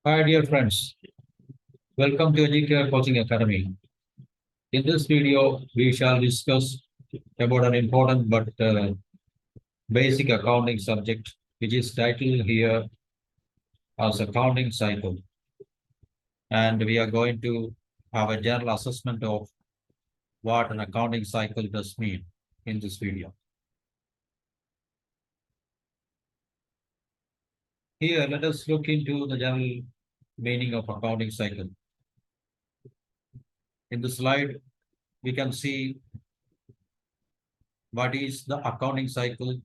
Hi, dear friends. Welcome to Educare Coaching Academy. In this video, we shall discuss about an important but basic accounting subject, which is titled here as Accounting Cycle. And we are going to have a general assessment of what an accounting cycle does mean in this video. Here, let us look into the general meaning of accounting cycle. In the slide, we can see what is the accounting cycle.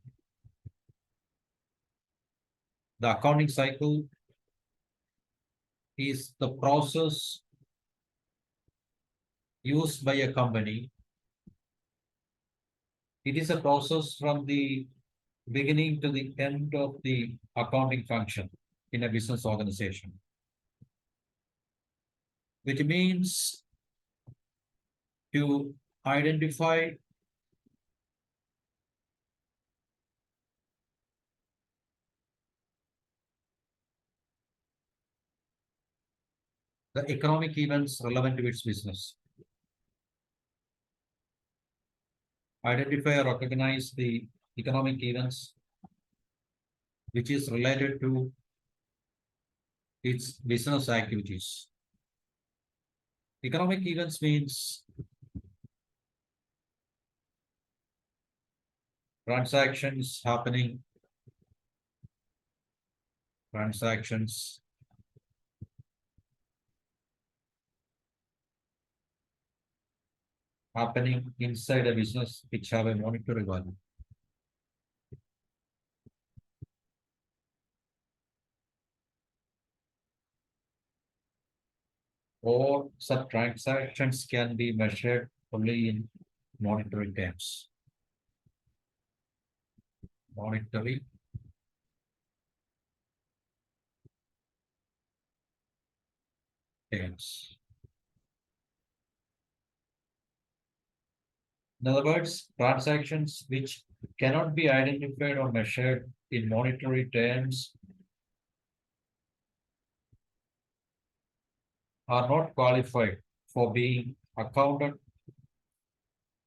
The accounting cycle is the process used by a company. It is a process from the beginning to the end of the accounting function in a business organization, which means to identify the economic events relevant to its business, identify or recognize the economic events which is related to its business activities. Economic events means transactions happening, transactions happening inside a business which have a monetary value. All such transactions can be measured only in monetary terms. Monetary terms. In other words, transactions which cannot be identified or measured in monetary terms are not qualified for being accounted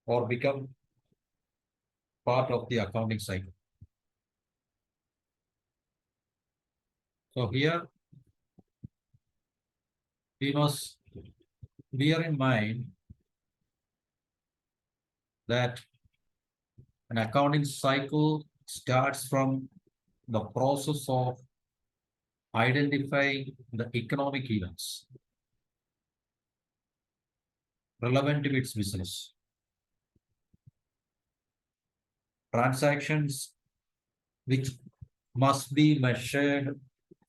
or become part of the accounting cycle. So here we must bear in mind that an accounting cycle starts from the process of identifying the economic events relevant to its business. Transactions which must be measured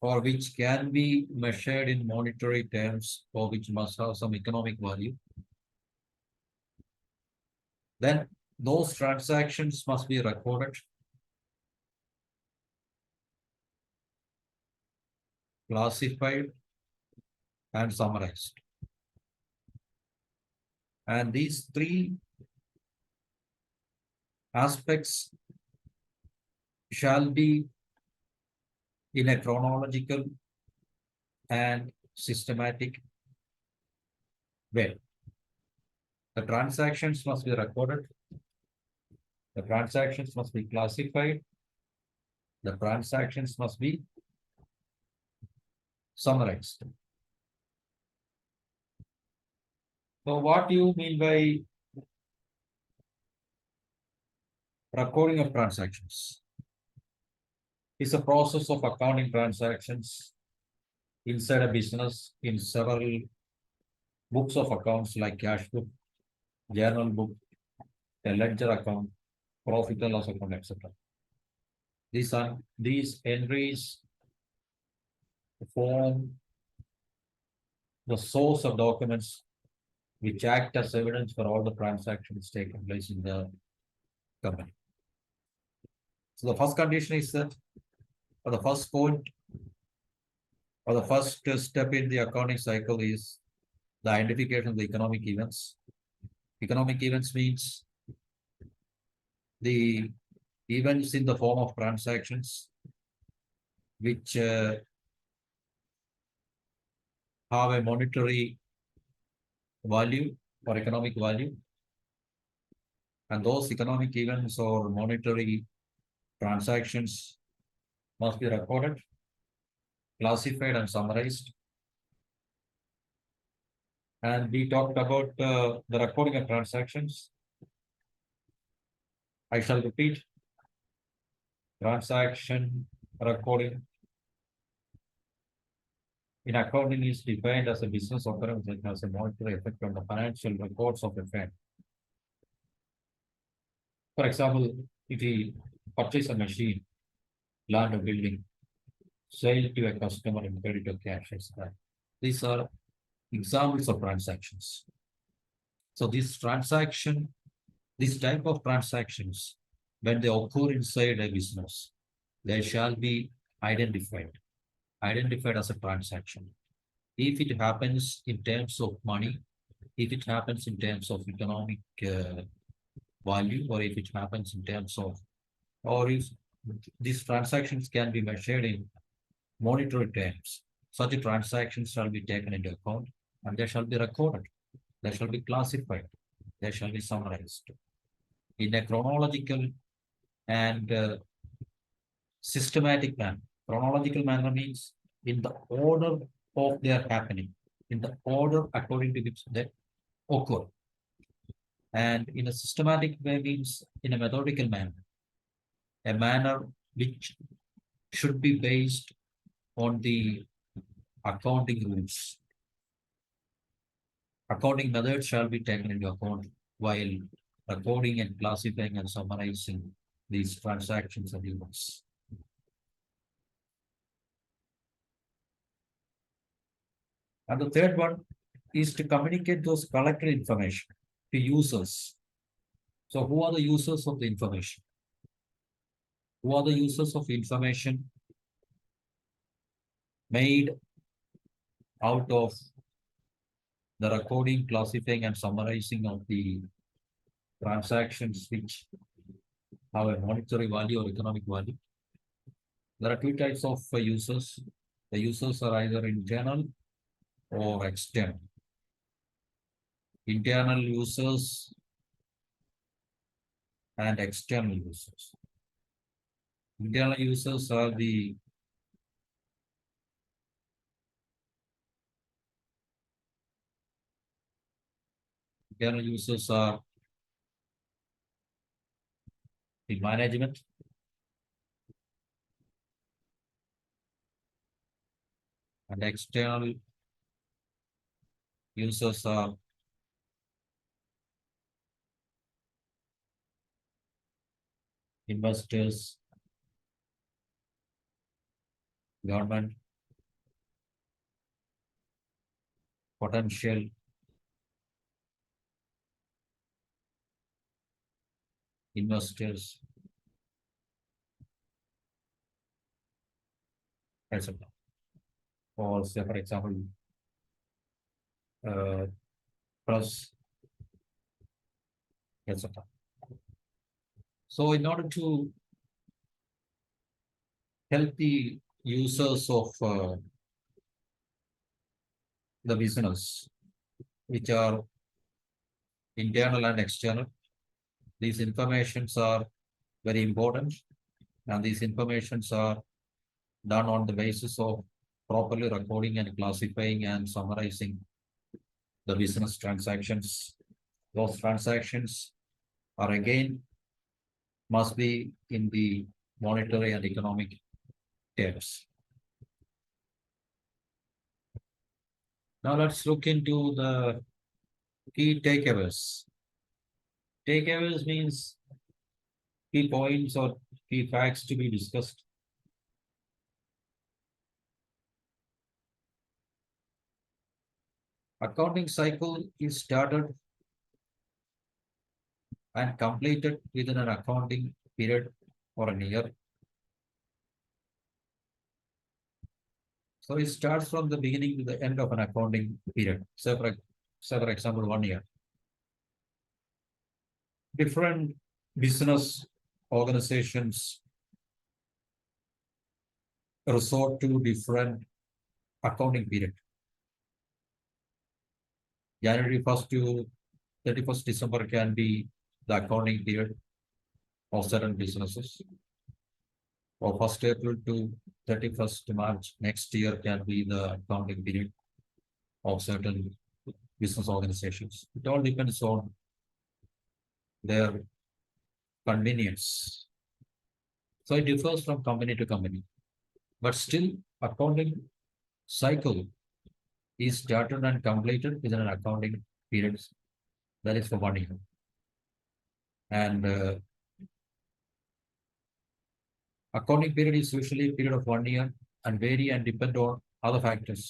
or which can be measured in monetary terms or which must have some economic value. Then those transactions must be recorded, classified, and summarized. And these three aspects shall be in a chronological and systematic way. The transactions must be recorded, the transactions must be classified, the transactions must be summarized. So what do you mean by recording of transactions? It's a process of accounting transactions inside a business in several books of accounts like cash book, journal book, a ledger account, profit and loss account, etc. These entries form the source of documents which act as evidence for all the transactions taking place in the company. So the first condition is that, or the first point, or the first step in the accounting cycle is the identification of the economic events. Economic events means the events in the form of transactions which have a monetary value or economic value, and those economic events or monetary transactions must be recorded, classified, and summarized. And we talked about the recording of transactions. I shall repeat: transaction recording in accounting is defined as a business occurrence that has a monetary effect on the financial records of a firm. For example, if we purchase a machine, land or building, sell to a customer and credit or cash, etc. These are examples of transactions. So this type of transactions, when they occur inside a business, they shall be identified, identified as a transaction. If it happens in terms of money, if it happens in terms of economic value, or if it happens in terms of, or if these transactions can be measured in monetary terms, such transactions shall be taken into account and they shall be recorded, they shall be classified, they shall be summarized in a chronological and systematic manner. Chronological manner means in the order of their happening, in the order according to which they occur. And in a systematic way means in a methodical manner, a manner which should be based on the accounting rules. Accounting methods shall be taken into account while recording and classifying and summarizing these transactions and events. And the third one is to communicate those collected information to users. So who are the users of the information? Who are the users of information made out of the recording, classifying, and summarizing of the transactions which have a monetary value or economic value? There are two types of users. The users are either internal or external. Internal users and external users. Internal users are the management, and external users are investors, government, potential investors, etc. Or say, for example, uh, press, etc. So in order to help the users of the business, which are internal and external, these informations are very important, and these informations are done on the basis of properly recording and classifying and summarizing the business transactions. Those transactions are again must be in the monetary and economic terms. Now let's look into the key takeaways. Takeaways means key points or key facts to be discussed. Accounting cycle is started and completed within an accounting period or a year. So it starts from the beginning to the end of an accounting period. Say for example, 1 year. Different business organizations resort to different accounting period. January 1st to 31st December can be the accounting period of certain businesses, or 1st April to 31st March next year can be the accounting period of certain business organizations. It all depends on their convenience. So it differs from company to company. But still, accounting cycle is started and completed within an accounting period that is for 1 year. And accounting period is usually a period of 1 year and vary and depend on other factors.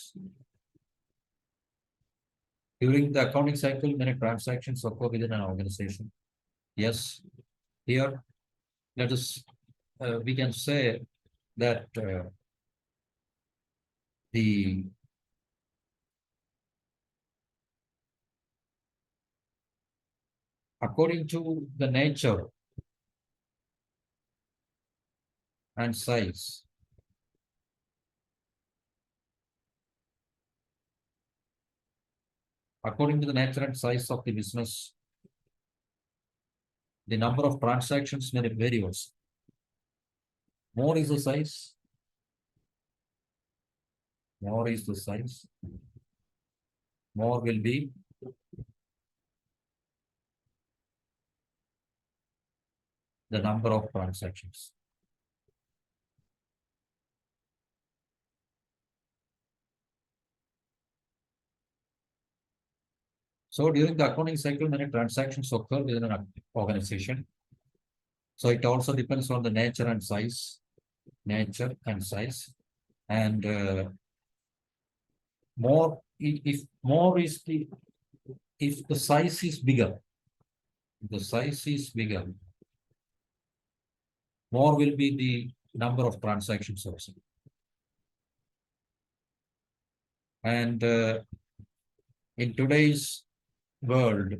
During the accounting cycle, many transactions occur within an organization. Yes, here let us we can say that the according to the nature and size, according to the nature and size of the business, the number of transactions may vary also. More is the size, more is the size, more will be the number of transactions. So during the accounting cycle, many transactions occur within an organization. So it also depends on the nature and size, and more if more is the if the size is bigger, the size is bigger, more will be the number of transactions also. And in today's world,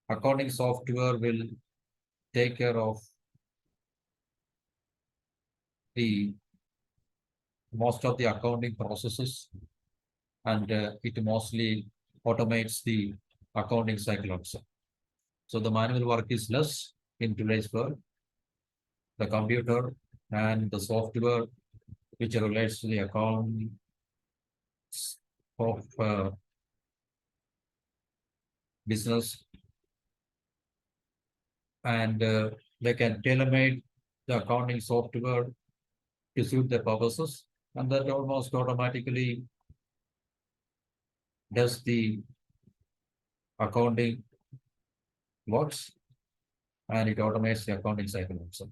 accounting software will take care of the most of the accounting processes, and it mostly automates the accounting cycle also. So the manual work is less in today's world. The computer and the software which relates to the account of business, and they can tailor-made the accounting software to suit their purposes, and that almost automatically does the accounting works, and it automates the accounting cycle also.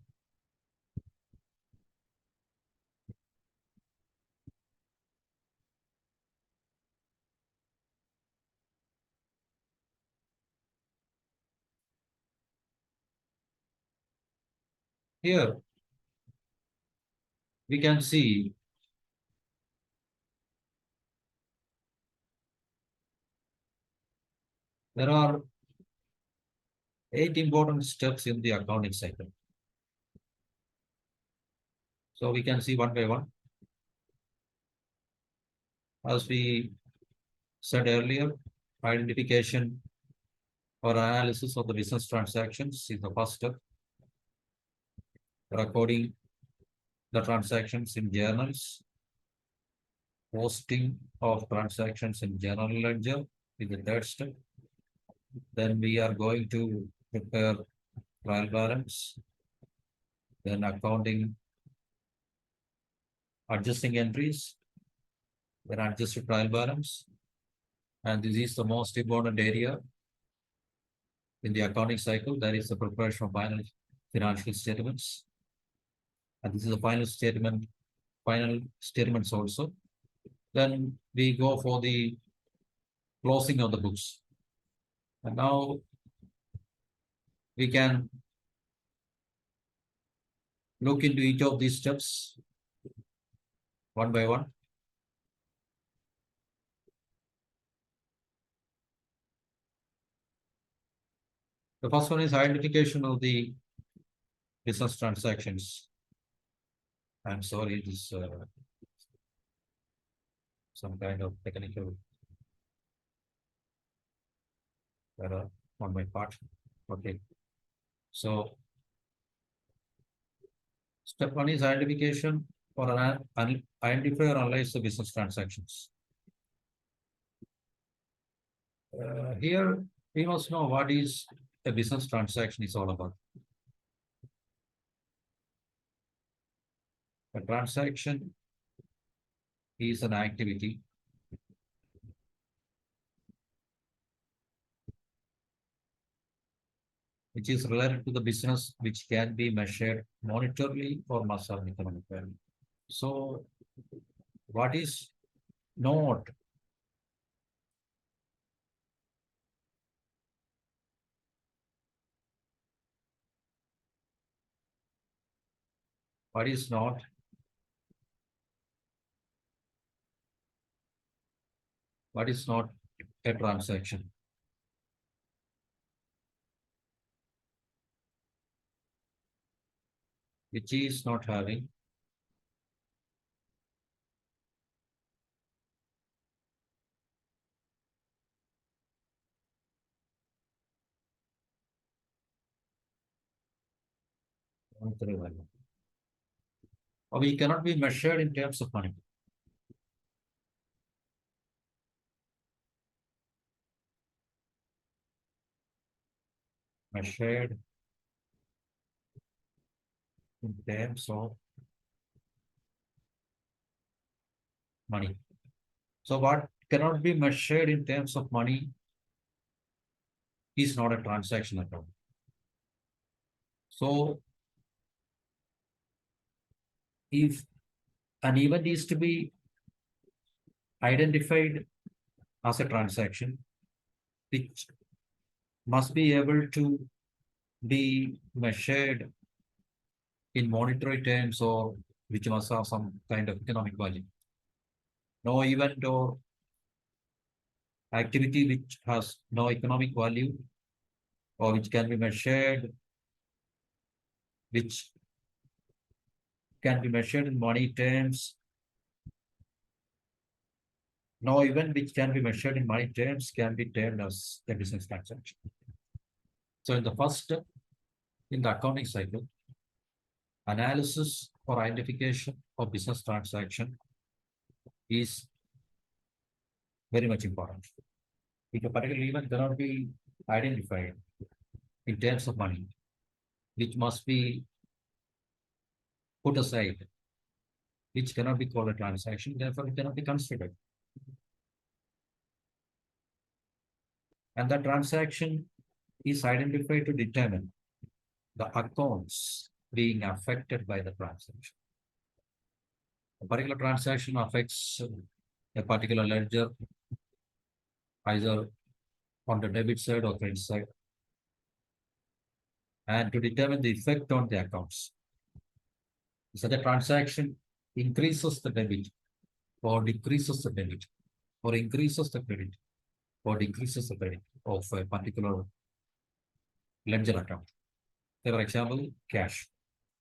Here we can see there are 8 important steps in the accounting cycle. So we can see one by one. As we said earlier, identification or analysis of the business transactions is the first step. Recording the transactions in journals, posting of transactions in journal ledger is the third step. Then we are going to prepare trial balance, then accounting, adjusting entries, then adjust trial balance. And this is the most important area in the accounting cycle. That is the preparation of final financial statements. And this is the final statements also. Then we go for the closing of the books. And now we can look into each of these steps one by one. The first one is identification of the business transactions. I'm sorry, it is some kind of technical on my part. Okay. So step one is identification or identify or analyze the business transactions. Here we must know what is a business transaction is all about. A transaction is an activity which is related to the business which can be measured monetarily or muscle economically. So what is not what is not what is not a transaction? Which is not having monetary value. Or we cannot be measured in terms of money. Measured in terms of money. So what cannot be measured in terms of money is not a transaction at all. So if an event is to be identified as a transaction, which must be able to be measured in monetary terms or which must have some kind of economic value. No event or activity which has no economic value or which can be measured, which can be measured in money terms. No event which can be measured in money terms can be termed as a business transaction. So in the first step in the accounting cycle, analysis or identification of business transaction is very much important. If a particular event cannot be identified in terms of money, which must be put aside, which cannot be called a transaction, therefore it cannot be considered. And the transaction is identified to determine the accounts being affected by the transaction. A particular transaction affects a particular ledger, either on the debit side or credit side, and to determine the effect on the accounts. Such a transaction increases the debit or decreases the debit or increases the credit or decreases the credit of a particular ledger account. For example, cash.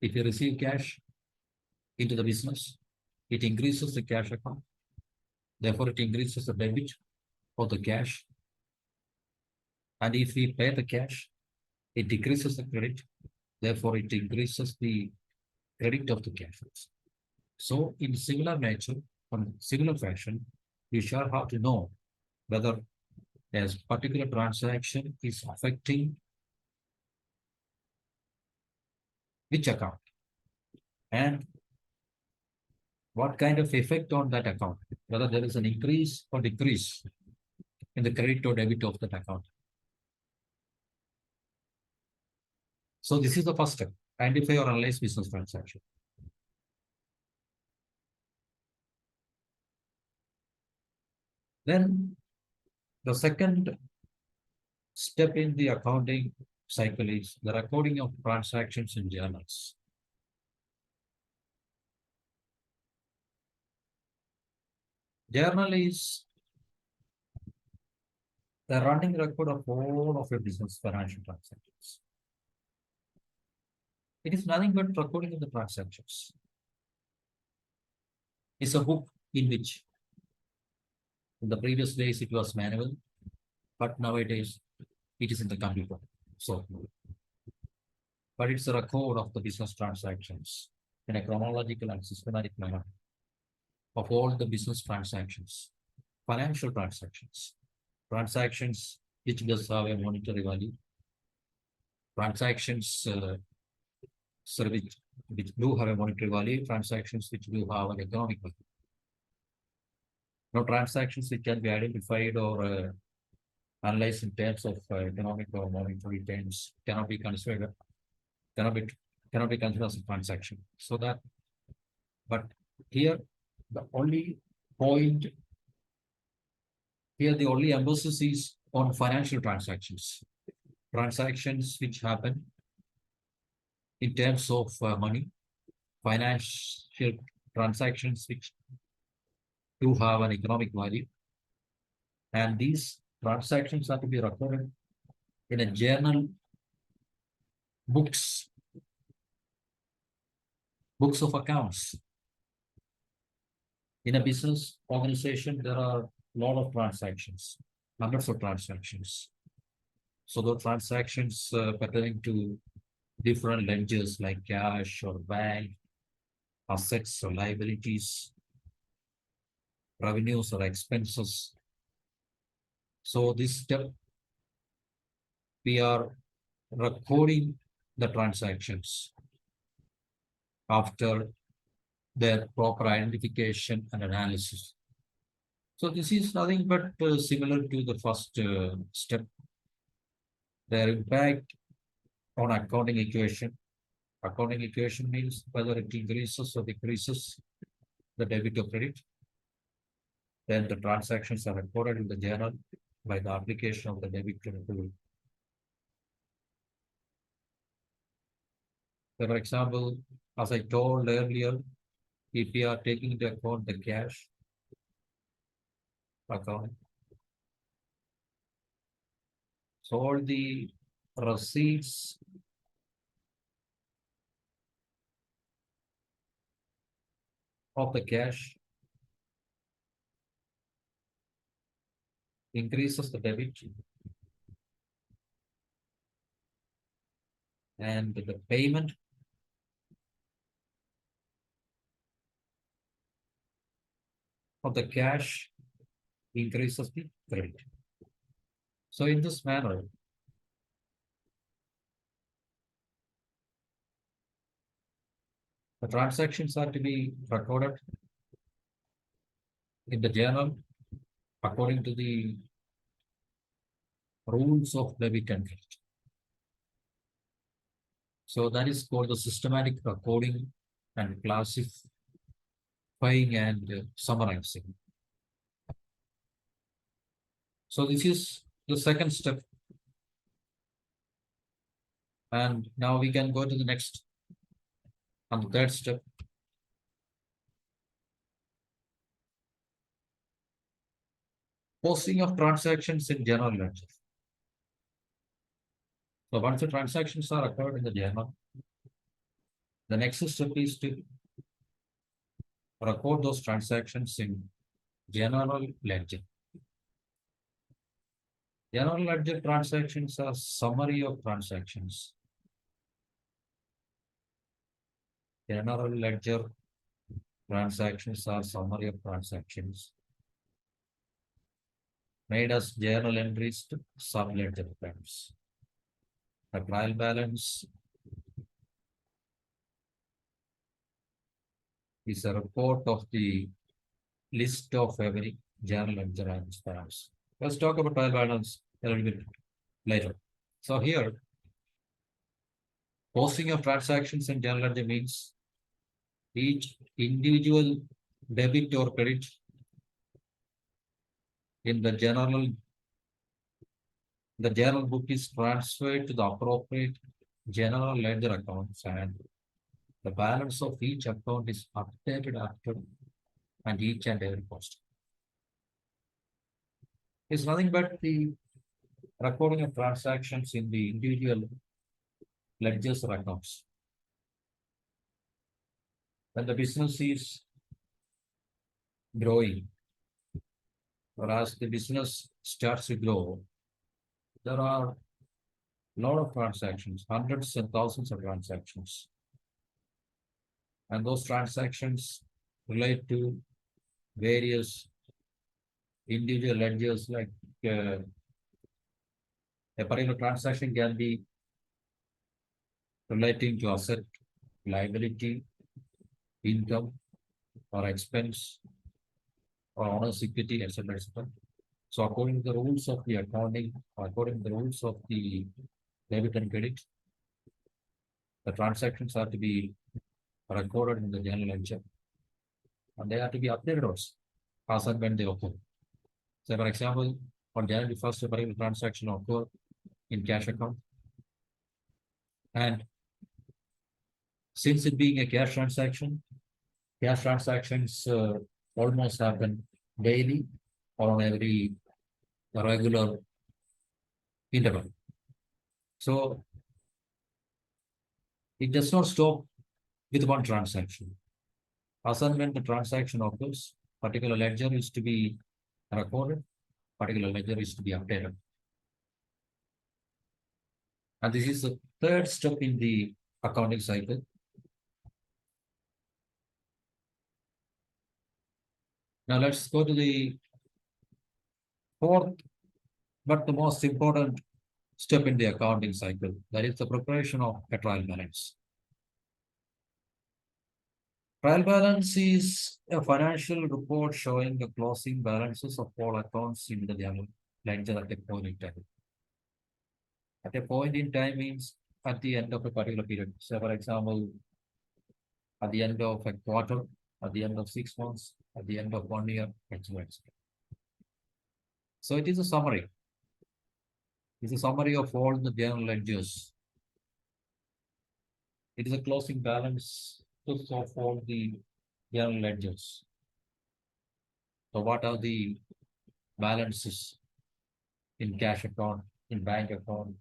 If you receive cash into the business, it increases the cash account. Therefore, it increases the debit of the cash. And if we pay the cash, it decreases the credit. Therefore, it increases the credit of the cash. So, in similar nature, on similar fashion, you shall have to know whether a particular transaction is affecting which account and what kind of effect on that account, whether there is an increase or decrease in the credit or debit of that account. So this is the first step, identify or analyze business transaction. Then the second step in the accounting cycle is the recording of transactions in journals. Journal is the running record of all of your business financial transactions. It is nothing but recording of the transactions. It's a book in which in the previous days it was manual, but nowadays it is in the computer. So, but it's a record of the business transactions in a chronological and systematic manner of all the business transactions, financial transactions, transactions which does have a monetary value, transactions which do have a monetary value, transactions which do have an economic value. Now, transactions which can be identified or analyzed in terms of economic or monetary terms cannot be cannot be considered as a transaction. So that, but here the only point here the only emphasis is on financial transactions, transactions which happen in terms of money, financial transactions which do have an economic value, and these transactions are to be recorded in a journal, books, books of accounts. In a business organization, there are a lot of transactions, hundreds of transactions. So the transactions pertaining to different ledgers like cash or bank, assets or liabilities, revenues or expenses. So this step, we are recording the transactions after their proper identification and analysis. So this is nothing but similar to the first step. Their impact on accounting equation. Accounting equation means whether it increases or decreases the debit or credit. Then the transactions are recorded in the journal by the application of the debit credit rule. For example, as I told earlier, if we are taking into account the cash account, so all the receipts of the cash increases the debit, and the payment of the cash increases the credit. So in this manner, the transactions are to be recorded in the journal according to the rules of debit and credit. So that is called the systematic recording and classifying and summarizing. So this is the second step. And now we can go to the next and the third step. Posting of transactions in general ledger. So once the transactions are occurred in the journal, the next step is to record those transactions in general ledger. General ledger transactions are summary of transactions. General ledger transactions are summary of transactions made as journal entries to sub-ledger accounts. The trial balance is a report of the list of every journal ledger and balance. Let's talk about trial balance a little bit later. So here, posting of transactions in journal ledger means each individual debit or credit in the journal book is transferred to the appropriate general ledger accounts, and the balance of each account is updated after and each and every post. It's nothing but the recording of transactions in the individual ledgers or accounts. When the business is growing, or as the business starts to grow, there are lot of transactions, hundreds and thousands of transactions. And those transactions relate to various individual ledgers, like uh, a particular transaction can be relating to asset, liability, income, or expense, or owner's equity, etc., etc. So according to the rules of the accounting, according to the rules of the debit and credit, the transactions are to be recorded in the journal ledger, and they are to be updated also as and when they occur. So for example, on January 1st, a particular transaction occur in cash account, and since it being a cash transactions almost happen daily or on every regular interval. So it does not stop with one transaction. As and when the transaction occurs, particular ledger is to be recorded, particular ledger is to be updated. And this is the third step in the accounting cycle. Now let's go to the fourth, but the most important step in the accounting cycle. That is the preparation of a trial balance. Trial balance is a financial report showing the closing balances of all accounts in the general ledger at a point in time. At a point in time means at the end of a particular period. So, for example, at the end of a quarter, at the end of 6 months, at the end of 1 year, etc. So, it is a summary. It's a summary of all the general ledgers. It is a closing balance of all the general ledgers. So, what are the balances in cash account, in bank account,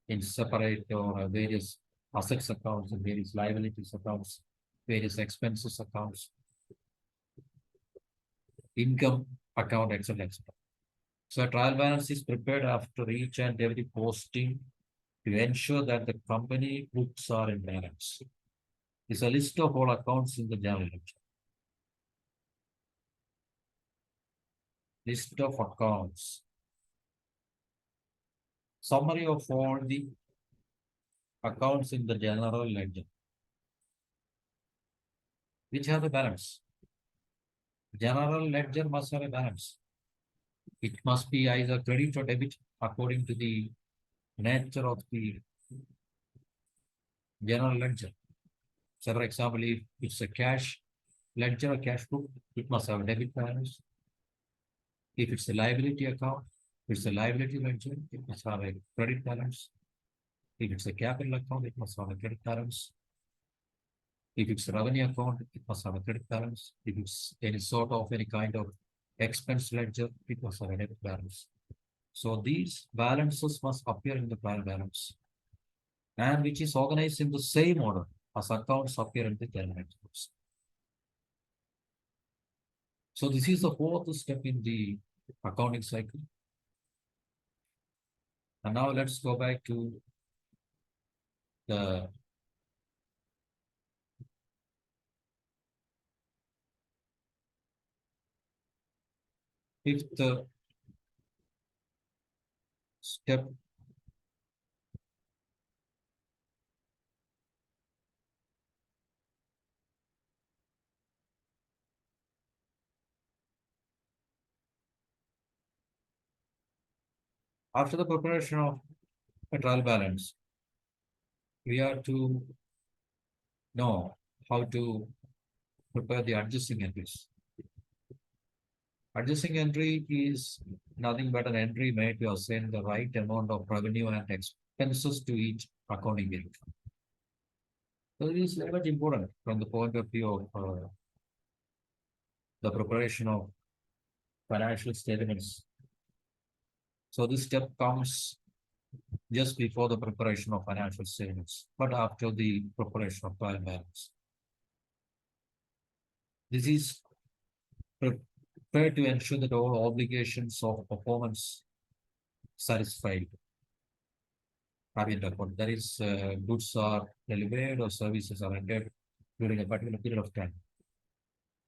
in separate or various assets accounts and various liabilities accounts, various expenses accounts, income account, etc., etc. So a trial balance is prepared after each and every posting to ensure that the company books are in balance. It's a list of all accounts in the journal ledger. List of accounts. Summary of all the accounts in the general ledger, which have a balance. General ledger must have a balance. It must be either credit or debit according to the nature of the general ledger. So, for example, if it's a cash ledger or cash book, it must have a debit balance. If it's a liability account, it's a liability ledger, it must have a credit balance. If it's a capital account, it must have a credit balance. If it's a revenue account, it must have a credit balance. If it's any sort of any kind of expense ledger, it must have a debit balance. So these balances must appear in the trial balance, and which is organized in the same order as accounts appear in the journal entries. So this is the fourth step in the accounting cycle. And now let's go back to the fifth step. After the preparation of a trial balance, we are to know how to prepare the adjusting entries. Adjusting entry is nothing but an entry made to assign the right amount of revenue and expenses to each accounting unit. So it is very much important from the point of view of the preparation of financial statements. So this step comes just before the preparation of financial statements, but after the preparation of trial balance. This is prepared to ensure that all obligations of performance satisfied. having record. That is, goods are delivered or services are rendered during a particular period of time.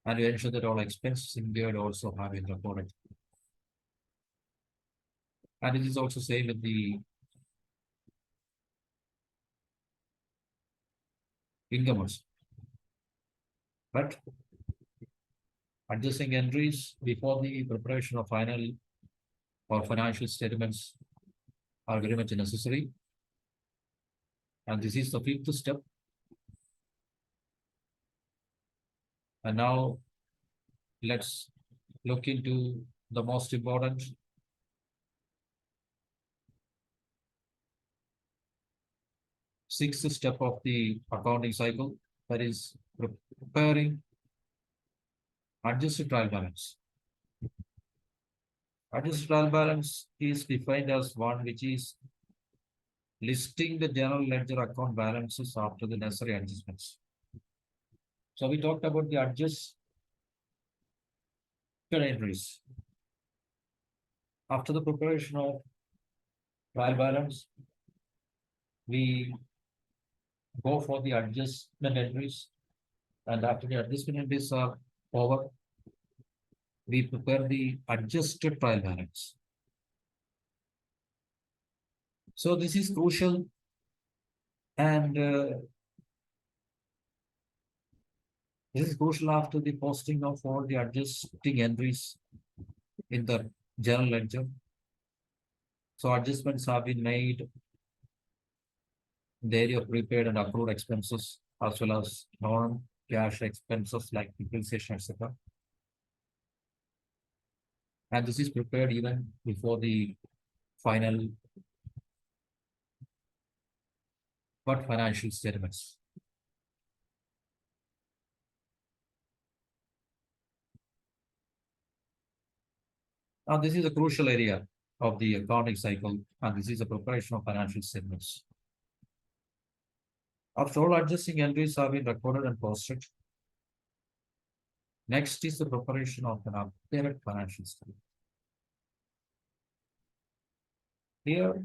And you ensure that all expenses incurred also have been recorded. And it is also same with the income also. But adjusting entries before the preparation of final or financial statements are very much necessary. And this is the fifth step. And now let's look into the most important sixth step of the accounting cycle, that is preparing adjusted trial balance. Adjusted trial balance is defined as one which is listing the general ledger account balances after the necessary adjustments. So we talked about the adjusted entries. After the preparation of trial balance, we go for the adjustment entries, and after the adjustment entries are over, we prepare the adjusted trial balance. So this is crucial, and this is crucial after the posting of all the adjusting entries in the general ledger. So adjustments have been made in the area of prepaid and accrued expenses, as well as non-cash expenses like depreciation, etc. And this is prepared even before the final but financial statements. Now, this is a crucial area of the accounting cycle, and this is the preparation of financial statements. After all adjusting entries have been recorded and posted, next is the preparation of an updated financial statement. Here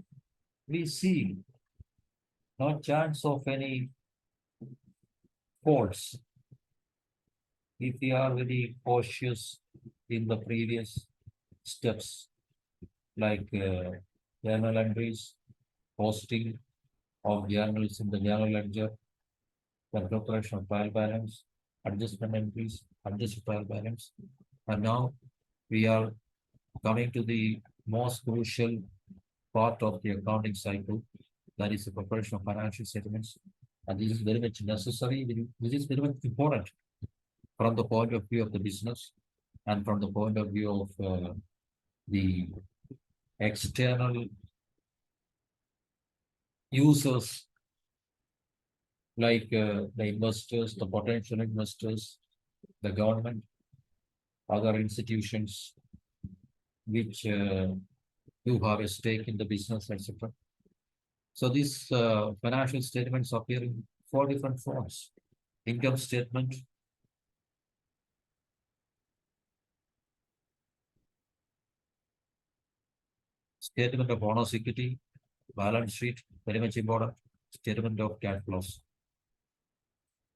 we see no chance of any faults if we are very cautious in the previous steps, like journal entries, posting of journals in the journal ledger, the preparation of trial balance, adjustment entries, adjusted trial balance. And now we are coming to the most crucial part of the accounting cycle, that is the preparation of financial statements. And this is very much necessary. This is very much important from the point of view of the business and from the point of view of the external users, like the investors, the potential investors, the government, other institutions which do have a stake in the business, etc. So these financial statements appear in four different forms: income statement, statement of owner's equity, balance sheet, very much important, statement of cash flows,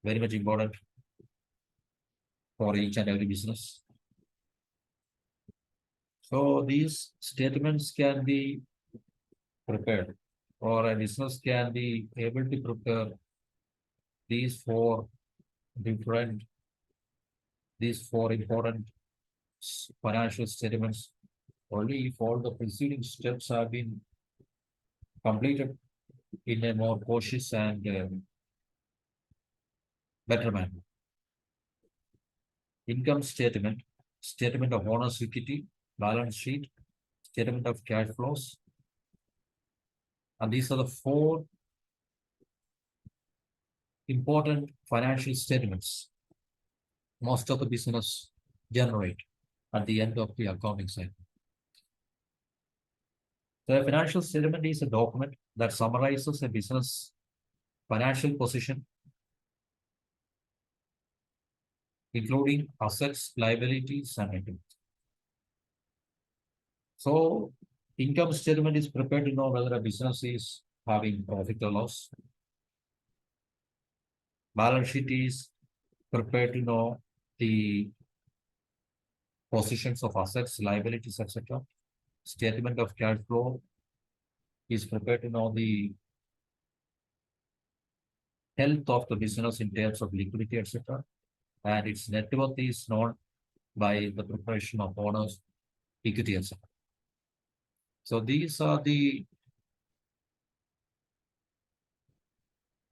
very much important for each and every business. So these statements can be prepared, or a business can be able to prepare these four different, these four important financial statements only if all the preceding steps have been completed in a more cautious and better manner. Income statement, statement of owner's equity, balance sheet, statement of cash flows. And these are the four important financial statements most of the business generate at the end of the accounting cycle. So a financial statement is a document that summarizes a business financial position, including assets, liabilities, and income. So income statement is prepared to know whether a business is having profit or loss. Balance sheet is prepared to know the positions of assets, liabilities, etc. Statement of cash flow is prepared to know the health of the business in terms of liquidity, etc. And its net worth is known by the preparation of owners' equity, etc. So these are the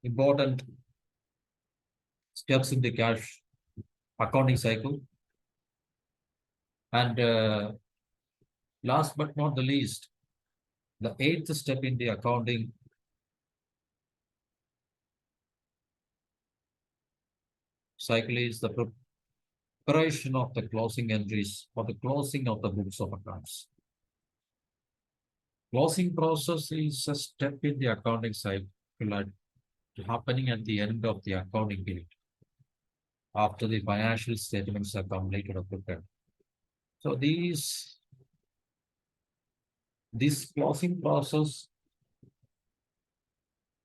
important steps in the cash accounting cycle. And last but not the least, the eighth step in the accounting cycle is the preparation of the closing entries for the closing of the books of accounts. Closing process is a step in the accounting cycle happening at the end of the accounting period after the financial statements are completed or prepared. So this closing process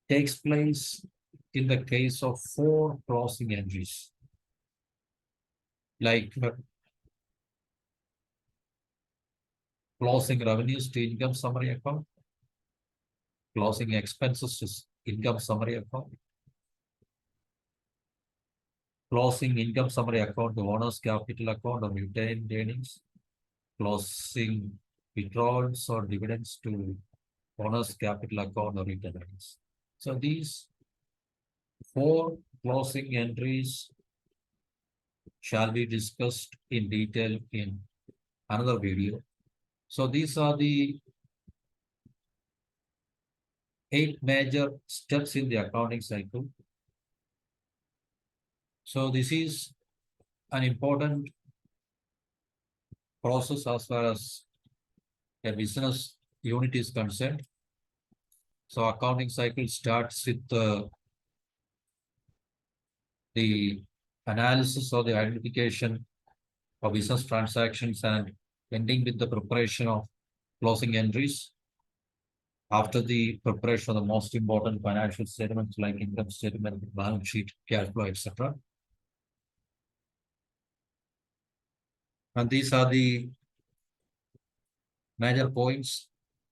takes place in the case of four closing entries, like closing revenues to income summary account, closing expenses to income summary account, closing income summary account to owner's capital account or retained earnings, closing withdrawals or dividends to owner's capital account or retained earnings. So these four closing entries shall be discussed in detail in another video. So these are the 8 major steps in the accounting cycle. So this is an important process as far as a business unit is concerned. So accounting cycle starts with the analysis or the identification of business transactions and ending with the preparation of closing entries. After the preparation of the most important financial statements like income statement, balance sheet, cash flow, etc. And these are the major points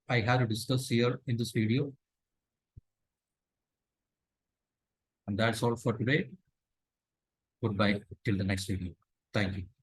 I have to discuss here in this video. And that's all for today. Goodbye till the next video. Thank you.